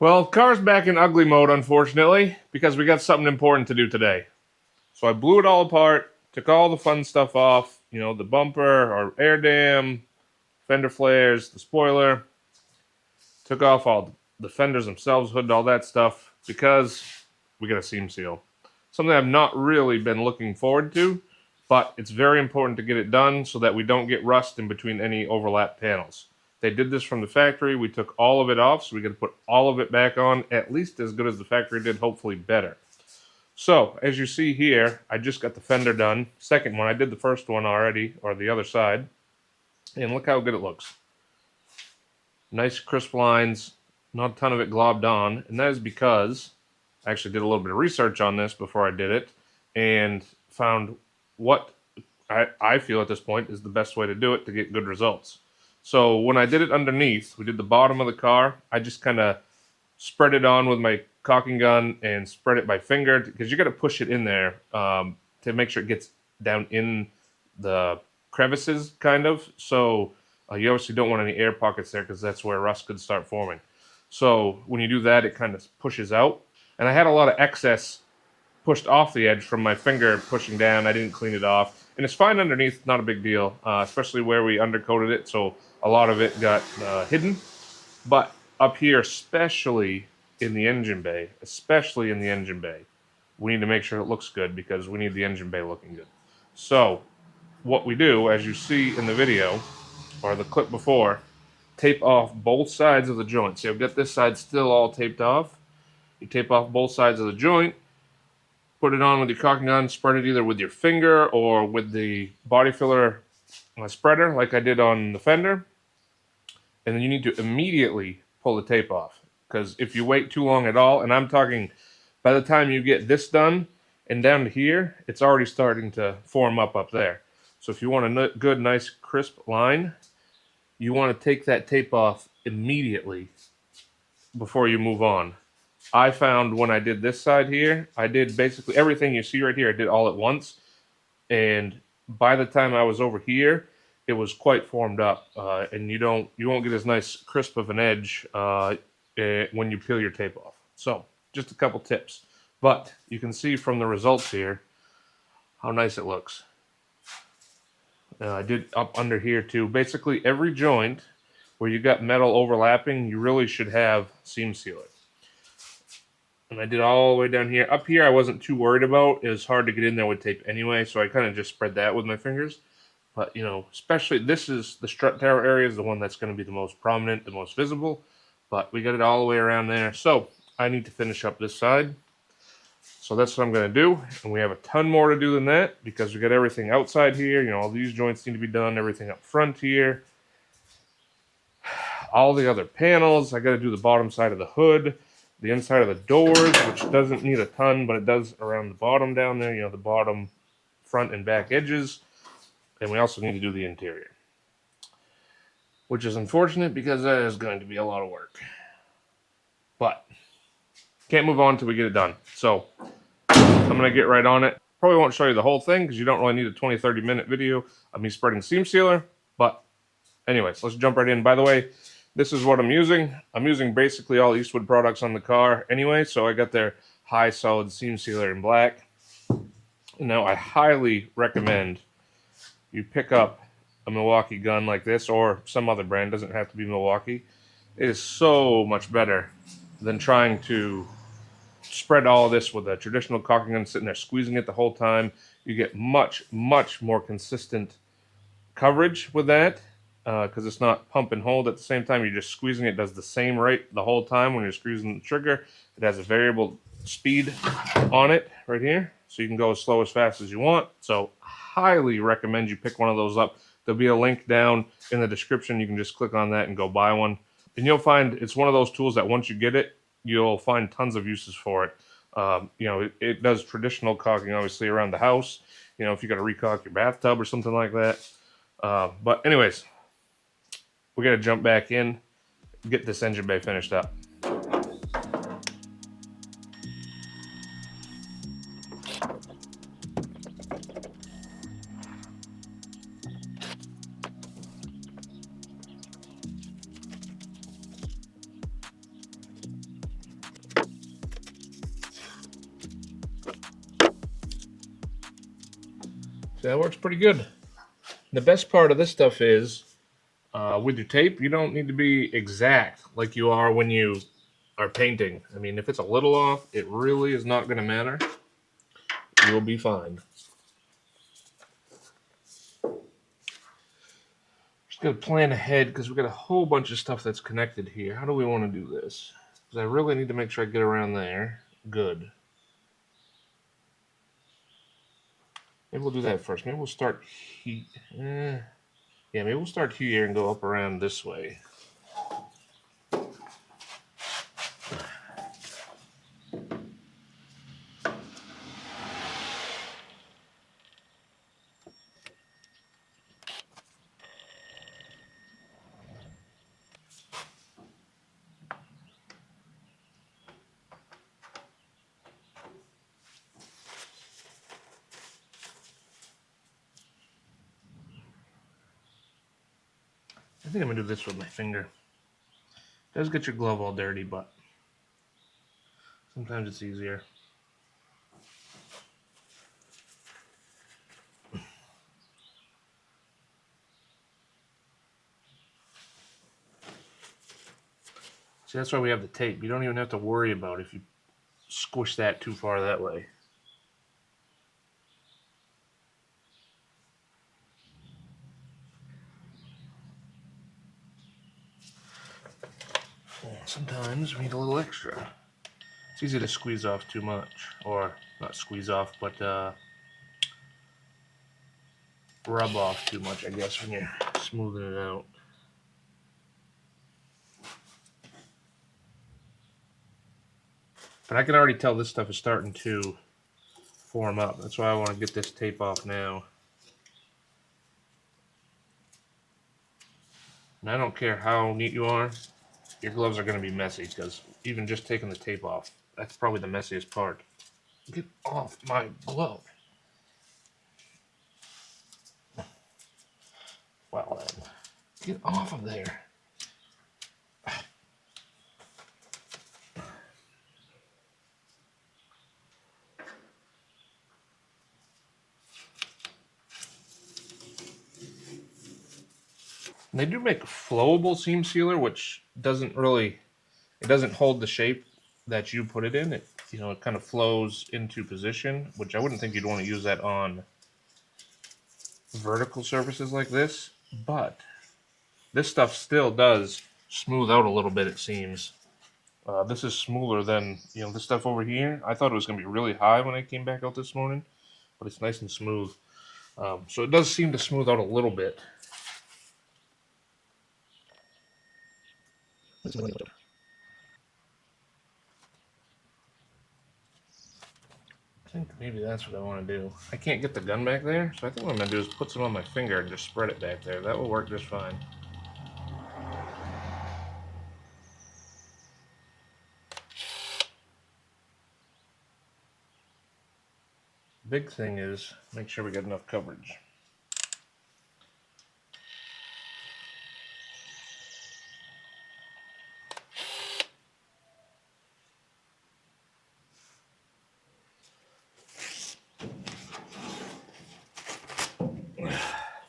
Well, car's back in ugly mode, unfortunately, because we got something important to do today. So I blew it all apart, took all the fun stuff off, the bumper, our air dam, fender flares, the spoiler, took off all the fenders themselves, hood, all that stuff, because we got a seam seal. Something I've not really been looking forward to, but it's very important to get it done so that we don't get rust in between any overlap panels. They did this from the factory. We took all of it off, so we got to put all of it back on, at least as good as the factory did, hopefully better. So, as you see here, I just got the fender done. Second one, I did the first one already, or the other side. And look how good it looks. Nice crisp lines, not a ton of it globbed on. And that is because I actually did a little bit of research on this before I did it and found what I feel at this point is the best way to do it to get good results. So when I did it underneath, we did the bottom of the car. I just kind of spread it on with my caulking gun and spread it by finger because you got to push it in there to make sure it gets down in the crevices, kind of. So you obviously don't want any air pockets there because that's where rust could start forming. So when you do that, it kind of pushes out. And I had a lot of excess pushed off the edge from my finger pushing down. I didn't clean it off. And it's fine underneath, not a big deal, especially where we undercoated it. So a lot of it got hidden. But up here, especially in the engine bay, we need to make sure it looks good because we need the engine bay looking good. So what we do, as you see in the video, or the clip before, tape off both sides of the joint. So you've got this side still all taped off. You tape off both sides of the joint, put it on with your caulking gun, spread it either with your finger or with the body filler spreader like I did on the fender. And then you need to immediately pull the tape off. Because if you wait too long at all, and I'm talking by the time you get this done and down to here, it's already starting to form up there. So if you want a good, nice, crisp line, you want to take that tape off immediately before you move on. I found when I did this side here, I did basically everything you see right here, I did all at once. And by the time I was over here, it was quite formed up, and you won't get as nice crisp of an edge when you peel your tape off. So just a couple tips, but you can see from the results here how nice it looks. I did up under here too. Basically every joint where you got metal overlapping, you really should have seam sealer. And I did all the way down here. Up here I wasn't too worried about. It was hard to get in there with tape anyway, so I kind of just spread that with my fingers. But, especially this is the strut tower area is the one that's going to be the most prominent, the most visible. But we got it all the way around there. So I need to finish up this side. So that's what I'm going to do. And we have a ton more to do than that because we got everything outside here. All these joints need to be done, everything up front here. All the other panels. I got to do the bottom side of the hood, the inside of the doors, which doesn't need a ton, but it does around the bottom down there, the bottom, front, and back edges. And we also need to do the interior, which is unfortunate because that is going to be a lot of work. But can't move on until we get it done. So I'm going to get right on it. Probably won't show you the whole thing because you don't really need a 20-30 minute video of me spreading seam sealer. But anyways, let's jump right in. By the way, this is what I'm using. I'm using basically all Eastwood products on the car anyway. So I got their high solid seam sealer in black. Now I highly recommend you pick up a Milwaukee gun like this or some other brand. Doesn't have to be Milwaukee. It is so much better than trying to spread all of this with a traditional caulking gun, sitting there squeezing it the whole time. You get much, much more consistent coverage with that because it's not pump and hold at the same time. You're just squeezing it. It does the same rate the whole time when you're squeezing the trigger. It has a variable speed on it right here, so you can go as slow as fast as you want. So highly recommend you pick one of those up. There'll be a link down in the description. You can just click on that and go buy one. And you'll find it's one of those tools that once you get it, you'll find tons of uses for it. It does traditional caulking, obviously, around the house. If you got to recaulk your bathtub or something like that. But anyways, we got to jump back in, get this engine bay finished up. So that works pretty good. The best part of this stuff is, with your tape, you don't need to be exact like you are when you are painting. I mean, if it's a little off, it really is not going to matter. You'll be fine. Just got to plan ahead because we've got a whole bunch of stuff that's connected here. How do we want to do this? Because I really need to make sure I get around there. Good. Maybe we'll do that first. Maybe we'll start here. Yeah, maybe we'll start here and go up around this way. I think I'm going to do this with my finger. It does get your glove all dirty, but sometimes it's easier. See, that's why we have the tape. You don't even have to worry about if you squish that too far that way. Sometimes we need a little extra. It's easy to squeeze off too much. Or, not squeeze off, but rub off too much, I guess, when you're smoothing it out. But I can already tell this stuff is starting to form up. That's why I want to get this tape off now. And I don't care how neat you are, your gloves are going to be messy, because even just taking the tape off, that's probably the messiest part. Get off my glove. Well then, get off of there. And they do make a flowable seam sealer, which doesn't really, it doesn't hold the shape that you put it in. It, it kind of flows into position, which I wouldn't think you'd want to use that on vertical surfaces like this, but this stuff still does smooth out a little bit, it seems. This is smoother than, this stuff over here. I thought it was going to be really high when I came back out this morning, but it's nice and smooth. So it does seem to smooth out a little bit. I think maybe that's what I want to do. I can't get the gun back there, so I think what I'm going to do is put some on my finger and just spread it back there. That will work just fine. Big thing is make sure we get enough coverage.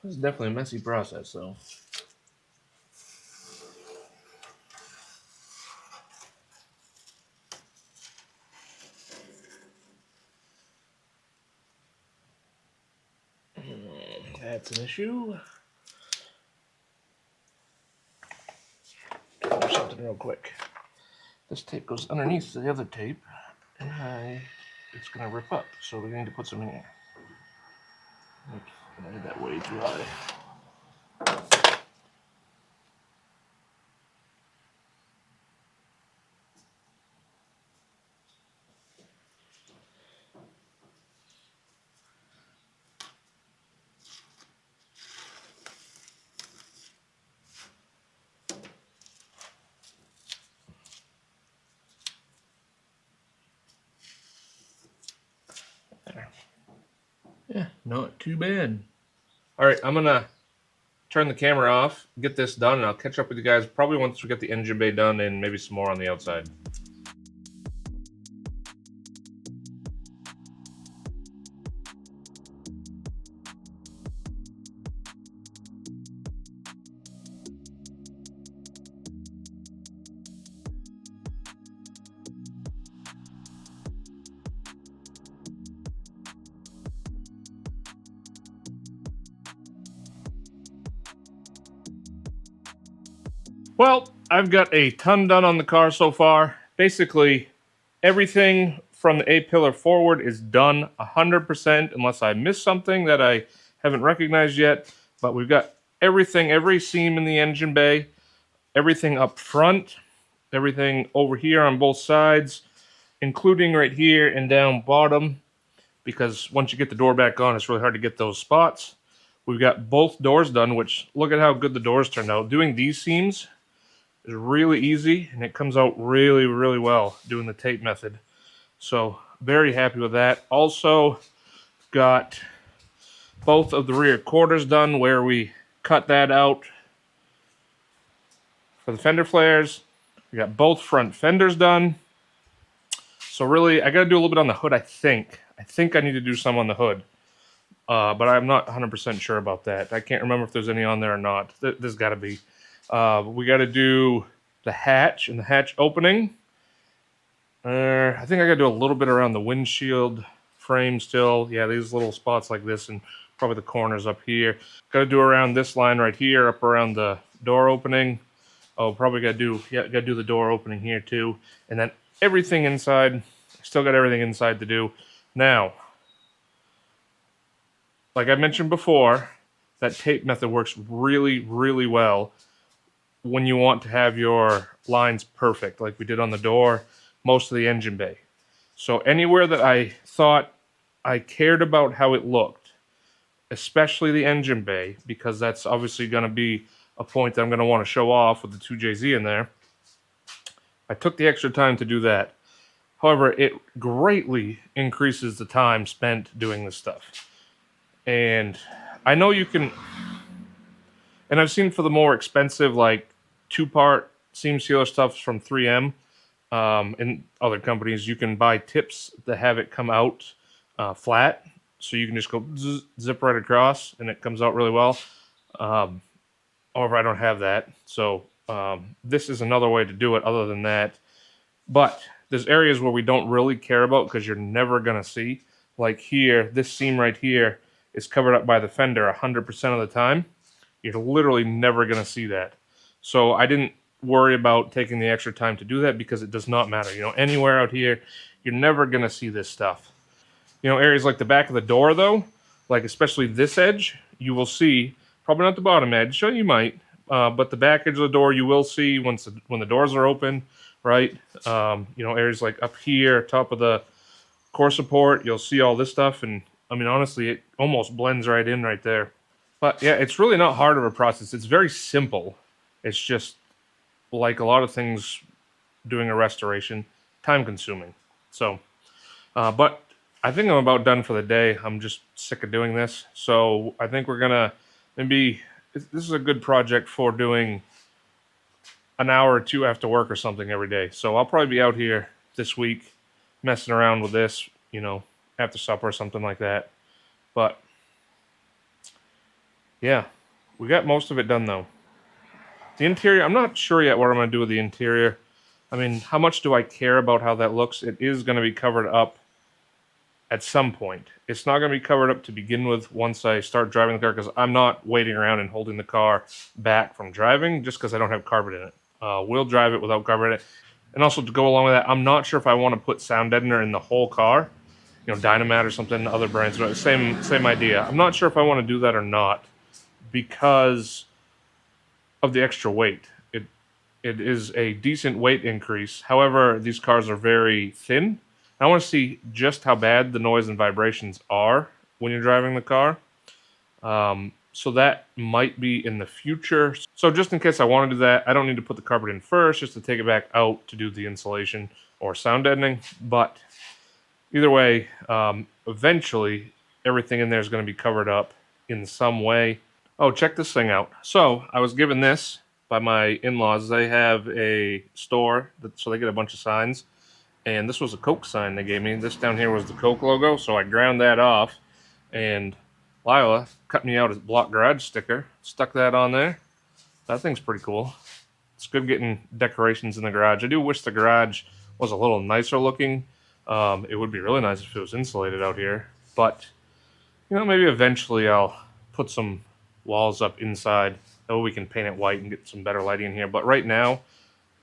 This is definitely a messy process, though. That's an issue. Do something real quick. This tape goes underneath the other tape, and it's going to rip up, so we need to put some in here. Oops, I did that way too high. There. Yeah, not too bad. All right, I'm going to turn the camera off, get this done, and I'll catch up with you guys probably once we get the engine bay done and maybe some more on the outside. Well, I've got a ton done on the car so far. Basically, everything from the A-pillar forward is done 100% unless I miss something that I haven't recognized yet. But we've got everything, every seam in the engine bay, everything up front, everything over here on both sides, including right here and down bottom, because once you get the door back on, it's really hard to get those spots. We've got both doors done, which look at how good the doors turned out. Doing these seams is really easy, and it comes out really, really well doing the tape method. So very happy with that. Also got both of the rear quarters done where we cut that out for the fender flares. We got both front fenders done. So really, I got to do a little bit on the hood, I think. I think I need to do some on the hood. But I'm not 100% sure about that. I can't remember if there's any on there or not. There's got to be. We got to do the hatch and the hatch opening. I think I got to do a little bit around the windshield frame still. Yeah, these little spots like this and probably the corners up here. Got to do around this line right here, up around the door opening. Oh, probably got to do the door opening here too. And then everything inside. Still got everything inside to do. Now, like I mentioned before, that tape method works really, really well when you want to have your lines perfect, like we did on the door, most of the engine bay. So anywhere that I thought I cared about how it looked, especially the engine bay, because that's obviously going to be a point that I'm going to want to show off with the 2JZ in there, I took the extra time to do that. However, it greatly increases the time spent doing this stuff. And I know you can, and I've seen for the more expensive, like 2-part seam sealer stuff from 3M and other companies, you can buy tips that have it come out flat. So you can just go zip right across and it comes out really well. However, I don't have that. So this is another way to do it other than that. But there's areas where we don't really care about because you're never going to see. Like here, this seam right here is covered up by the fender 100% of the time. You're literally never going to see that. So I didn't worry about taking the extra time to do that because it does not matter. You know, anywhere out here, you're never going to see this stuff. You know, areas like the back of the door, though, like especially this edge, you will see, probably not the bottom edge, so you might, but the back edge of the door you will see when the doors are open, right? You know, areas like up here, top of the core support, you'll see all this stuff, and I mean, honestly, it almost blends right in right there. But yeah, it's really not hard of a process. It's very simple. It's just like a lot of things doing a restoration, time consuming. So, but I think I'm about done for the day. I'm just sick of doing this. So I think we're gonna maybe, this is a good project for doing an hour or two after work or something every day. So I'll probably be out here this week messing around with this, you know, after supper or something like that. But yeah, we got most of it done though. The interior, I'm not sure yet what I'm going to do with the interior. I mean, how much do I care about how that looks? It is going to be covered up at some point. It's not going to be covered up to begin with once I start driving the car because I'm not waiting around and holding the car back from driving just because I don't have carpet in it. We'll drive it without carpet in it. And also to go along with that, I'm not sure if I want to put sound deadener in the whole car. You know, Dynamat or something, other brands, but same idea. I'm not sure if I want to do that or not because of the extra weight. It is a decent weight increase. However, these cars are very thin. I want to see just how bad the noise and vibrations are when you're driving the car. So that might be in the future. So just in case I want to do that, I don't need to put the carpet in first just to take it back out to do the insulation or sound deadening. But either way, eventually everything in there is going to be covered up in some way. Oh, check this thing out. So I was given this by my in-laws. They have a store, so they get a bunch of signs. And this was a Coke sign they gave me. This down here was the Coke logo, so I ground that off. And Lila cut me out a block garage sticker, stuck that on there. That thing's pretty cool. It's good getting decorations in the garage. I do wish the garage was a little nicer looking. It would be really nice if it was insulated out here. But, you know, maybe eventually I'll put some walls up inside. Oh, we can paint it white and get some better lighting in here. But right now,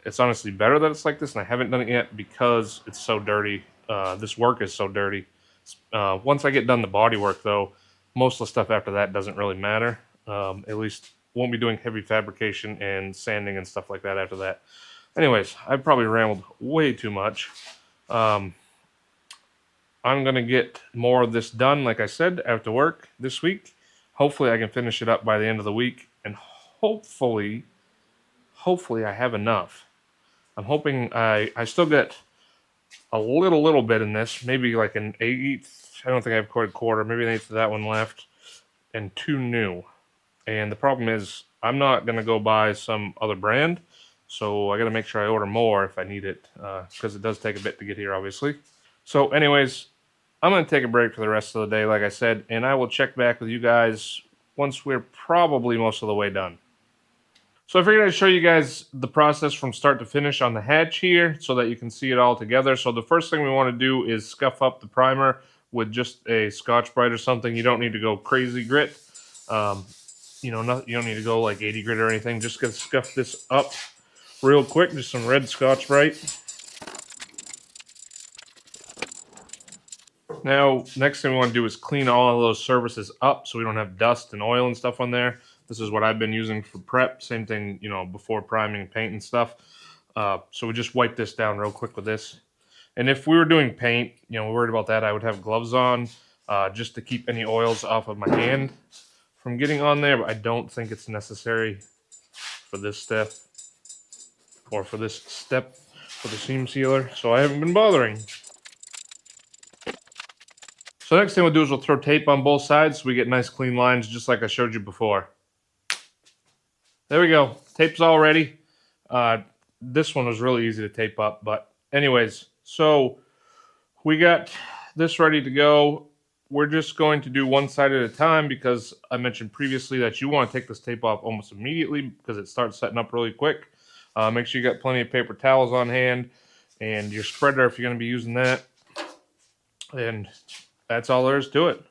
it's honestly better that it's like this, and I haven't done it yet because it's so dirty. This work is so dirty. Once I get done the body work, though, most of the stuff after that doesn't really matter. At least won't be doing heavy fabrication and sanding and stuff like that after that. Anyways, I've probably rambled way too much. I'm going to get more of this done, like I said, after work this week. Hopefully I can finish it up by the end of the week, and hopefully I have enough. I'm hoping I still get a little bit in this, maybe like an eighth. I don't think I have quite a quarter, maybe an eighth of that one left, and 2 new. And the problem is I'm not going to go buy some other brand, so I got to make sure I order more if I need it, because it does take a bit to get here, obviously. So anyways, I'm going to take a break for the rest of the day, like I said, and I will check back with you guys once we're probably most of the way done. So I figured I'd show you guys the process from start to finish on the hatch here so that you can see it all together. So the first thing we want to do is scuff up the primer with just a Scotch-Brite or something. You don't need to go crazy grit. You don't need to go like 80 grit or anything. Just gonna scuff this up real quick. Just some red Scotch-Brite. Now, next thing we want to do is clean all of those surfaces up so we don't have dust and oil and stuff on there. This is what I've been using for prep. Same thing, before priming and paint and stuff. So we just wipe this down real quick with this. And if we were doing paint, worried about that, I would have gloves on just to keep any oils off of my hand from getting on there. But I don't think it's necessary for this step or for this step for the seam sealer. So I haven't been bothering. So next thing we'll do is we'll throw tape on both sides so we get nice clean lines just like I showed you before. There we go. Tape's all ready. This one was really easy to tape up, but anyways, so we got this ready to go. We're just going to do one side at a time because I mentioned previously that you want to take this tape off almost immediately because it starts setting up really quick. Make sure you got plenty of paper towels on hand and your spreader if you're going to be using that. And that's all there is to it.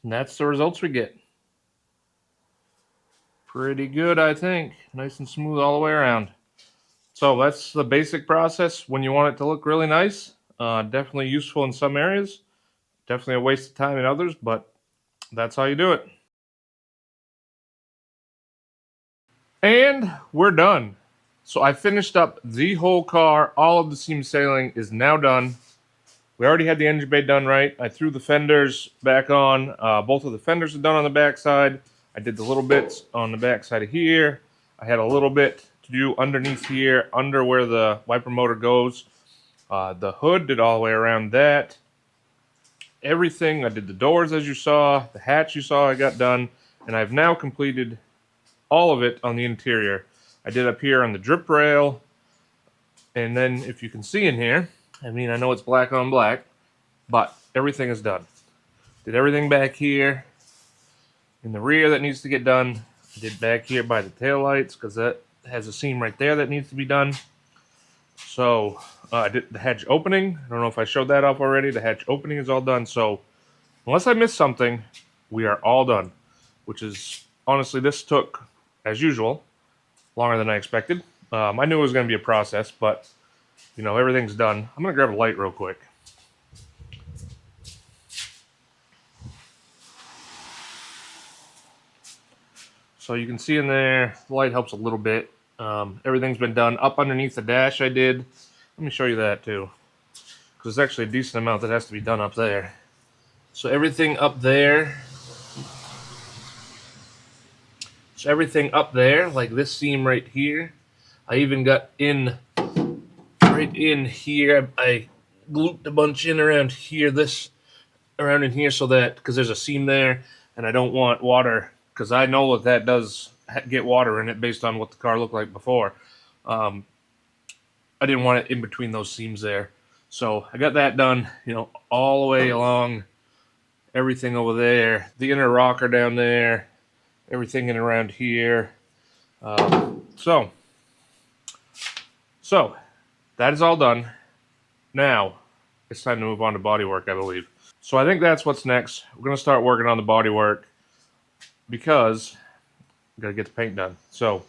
And that's the results we get. Pretty good, I think. Nice and smooth all the way around. So that's the basic process when you want it to look really nice. Definitely useful in some areas. Definitely a waste of time in others, but that's how you do it. And we're done. So I finished up the whole car. All of the seam sailing is now done. We already had the engine bay done right. I threw the fenders back on. Both of the fenders are done on the back side. I did the little bits on the back side of here. I had a little bit to do underneath here, under where the wiper motor goes. The hood did all the way around that. Everything, I did the doors as you saw, the hatch you saw I got done, and I've now completed all of it on the interior. I did up here on the drip rail, and then if you can see in here, I know it's black on black, but everything is done. Did everything back here in the rear that needs to get done. Did back here by the taillights because that has a seam right there that needs to be done. So I did the hatch opening. I don't know if I showed that off already. The hatch opening is all done. So unless I missed something, we are all done. Which is, honestly, this took, as usual, longer than I expected. I knew it was going to be a process, but, you know, everything's done. I'm going to grab a light real quick. So you can see in there, the light helps a little bit. Everything's been done. Up underneath the dash I did. Let me show you that too. Because there's actually a decent amount that has to be done up there. So everything up there. Like this seam right here. I even got in, right in here. I looped a bunch in around here, around in here so that, because there's a seam there, and I don't want water, because I know that does get water in it based on what the car looked like before. I didn't want it in between those seams there. So I got that done, you know, all the way along, everything over there, the inner rocker down there, everything in around here. So that is all done. Now it's time to move on to bodywork, I believe. So I think that's what's next. We're going to start working on the bodywork because we got to get the paint done. So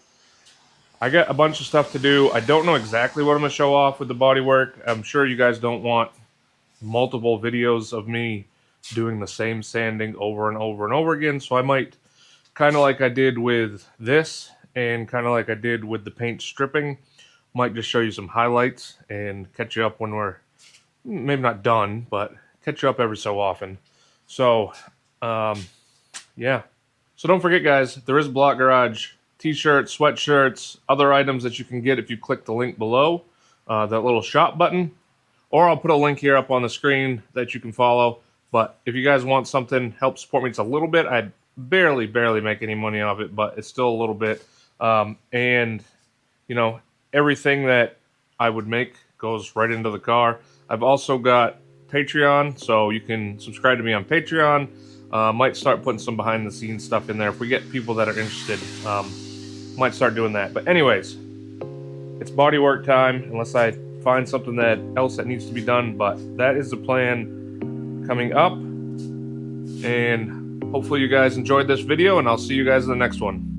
I got a bunch of stuff to do. I don't know exactly what I'm going to show off with the bodywork. I'm sure you guys don't want multiple videos of me doing the same sanding over and over and over again. So I might, kind of like I did with this and kind of like I did with the paint stripping, might just show you some highlights and catch you up when we're maybe not done, but catch you up every so often. So, yeah. So don't forget, guys, there is a Block Garage t-shirts, sweatshirts, other items that you can get if you click the link below, that little shop button, or I'll put a link here up on the screen that you can follow. But if you guys want something, help support me. It's a little bit. I barely make any money off it, but it's still a little bit. And, you know, everything that I would make goes right into the car. I've also got Patreon, so you can subscribe to me on Patreon. Might start putting some behind the scenes stuff in there. If we get people that are interested, might start doing that. But anyways, it's bodywork time, unless I find something else that needs to be done. But that is the plan coming up. And hopefully you guys enjoyed this video, and I'll see you guys in the next one.